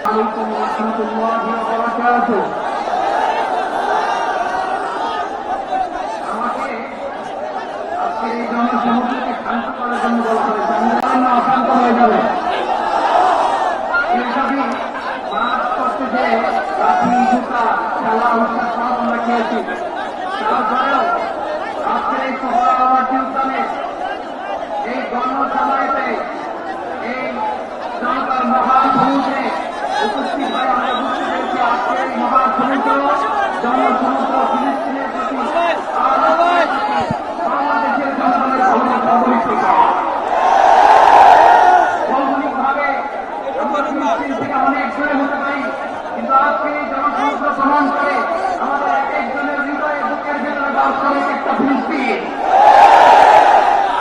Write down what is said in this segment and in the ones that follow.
আলাইকুম ওয়া রাহমাতুল্লাহি ওয়া বারাকাতুহু। আমাকে আজকের এই জনসমুদ্রকে শান্ত করার জন্য বলা হয়েছে। আমি জানি না অশান্ত হয়ে যাবে। এইসবই মাছ করতে যে লাঠি জুতা খেলা উৎসাহ সব আমরা খেয়েছি। তারপরেও আজকের এই সোহরাওয়ার্দী উদ্যানে এই গণসমাবেশে এই জনতার মহাসমুদ্রে উপস্থিত হয়ে আমরা বুঝতে পেরেছি আজকের এই মহাসমুদ্র জনসমুদ্র ফিলিস্তিনের প্রতি বাংলাদেশের জনগণের ভৌগোলিকভাবে আমরা ফিলিস্তিন থেকে অনেক দূরে হতে পারি, কিন্তু আজকে এই জনসমুদ্র প্রমাণ করে আমাদের এক একজনের হৃদয়ে বুকের ভেতরে বাস করে একটা ফিলিস্তিন।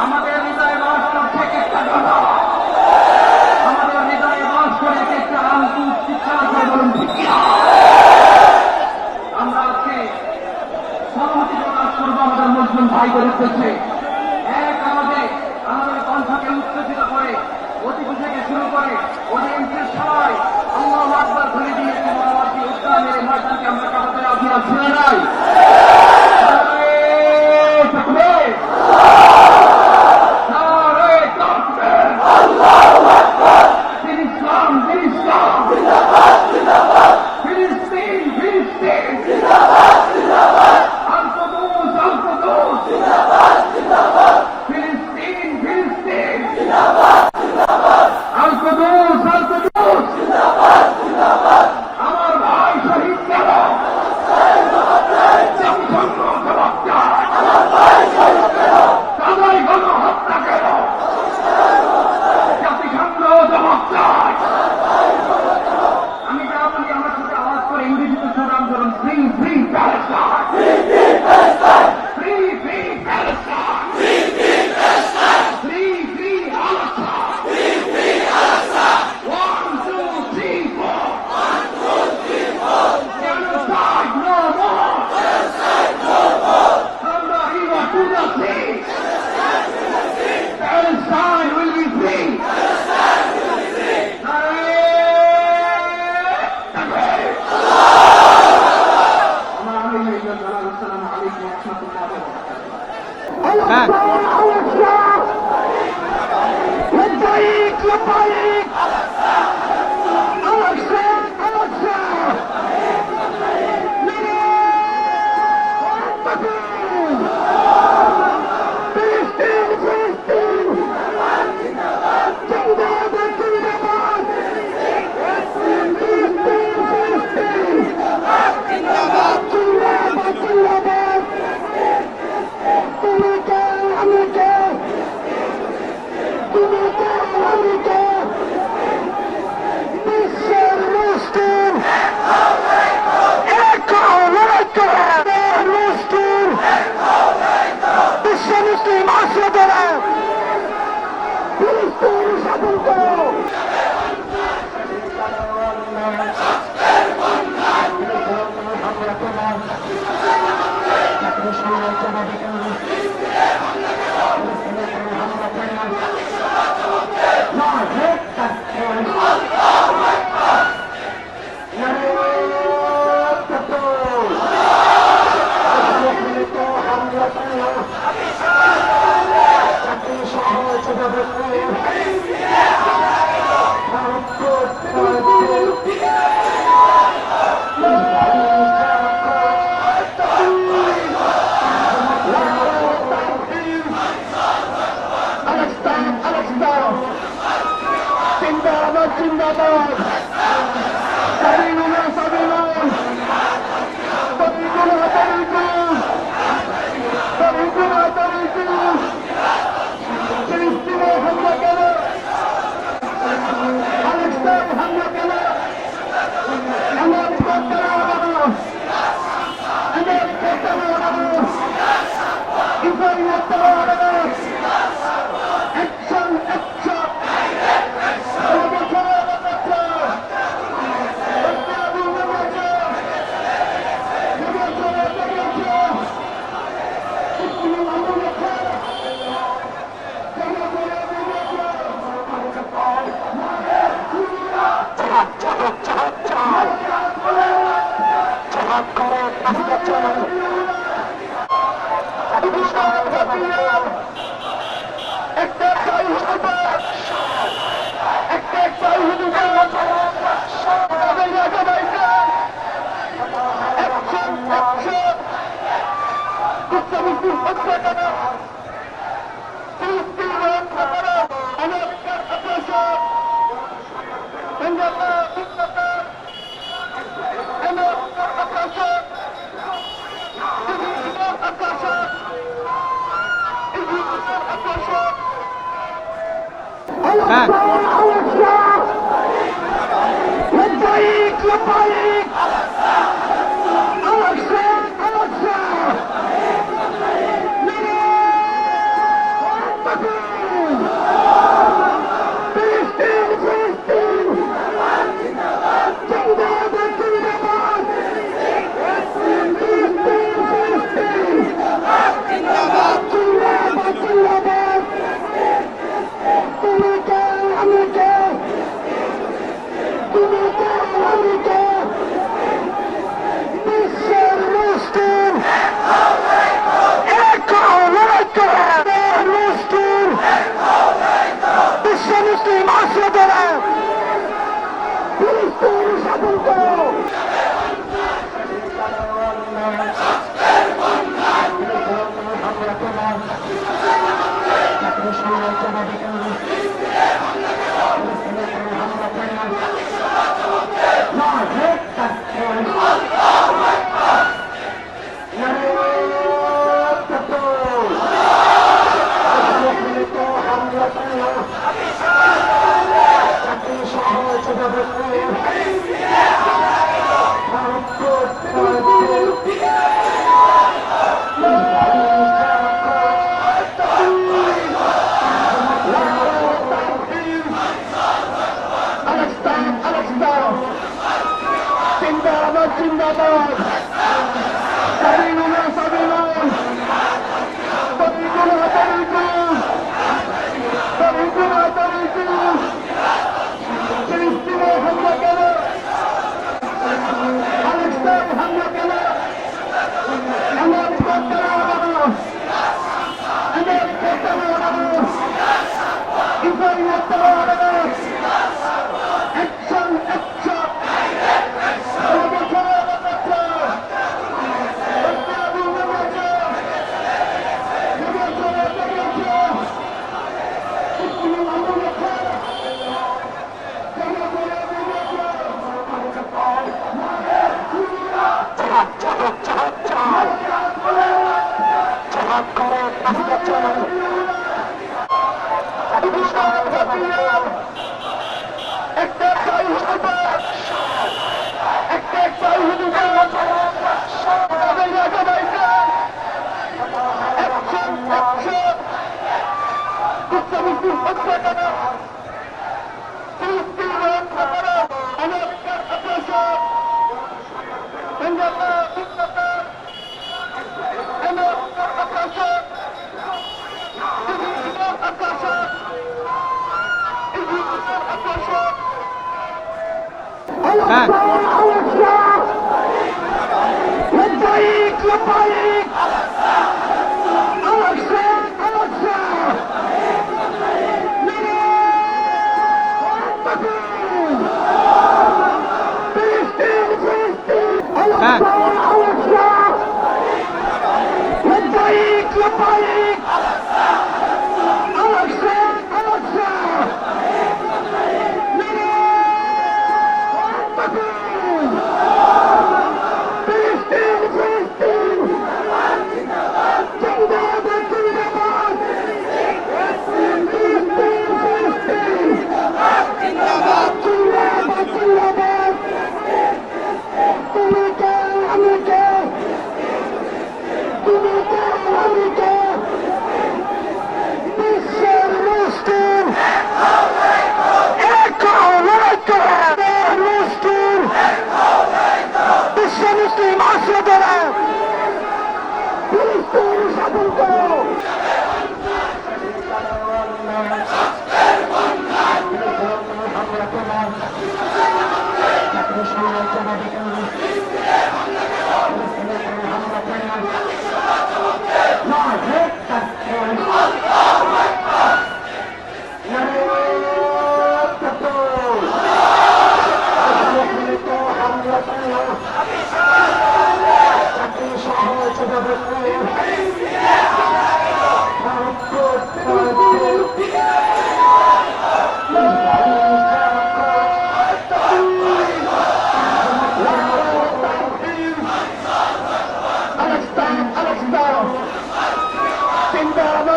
আমাদের হৃদয়ে বাস করছে একটা কথা, আমাদের হৃদয়ে বাস করে একটা আন্তরিক শিক্ষা বলুন ঠিক কিনা। আমরা আজকে সংহতি প্রকাশ করবো আমাদের মুসলিম ভাইদের উদ্দেশ্যে। এক আমাদের কণ্ঠকে উত্তেজিত করে অতিথি থেকে শুরু করে অডিয়েন্সের সবাই আল্লাহু আকবার ধরে দিয়েছে। মহাবাসী উদ্যানের ময়দানকে আমরা কাটাতে রাজি আছি না নাই? জবাব করে আজকে চলে একটা চাই হতে একটা চাই হতে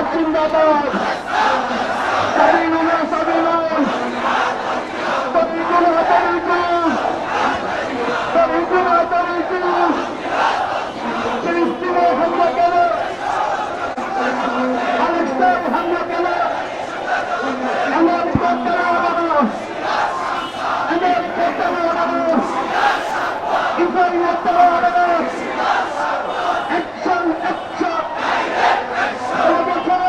জিন্দাবাদ স্বাধীনতা স্বাধীন ফিলিস্তিনে হামলা কেন পাকিস্তান হামলা কেন আমেরিকা কেন আমেরিকা কেন ইসরায়েল কেন অ্যাকশন অ্যাকশন করে